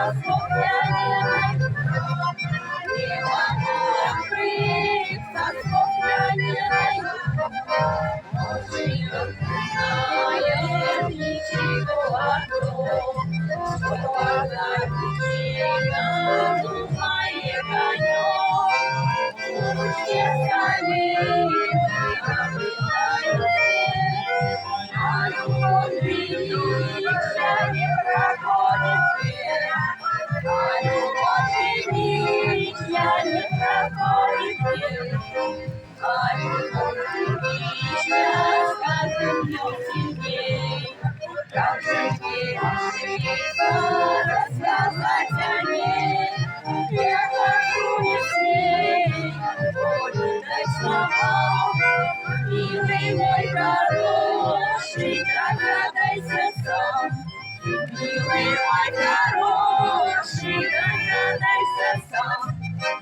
заслухняний, Іван Куприк, заслухняний, Очі знає нічого, що за дівчина думає коньок. Учі самі а любов вічна не проходить, а любов вічна не проходить, а любов вічна скажем сильней, как же решиться рассказать о ней, я хочу не смей, буду дать слова, милый мой хороший, догадайся сам, милый мой хороший, догадайся сам.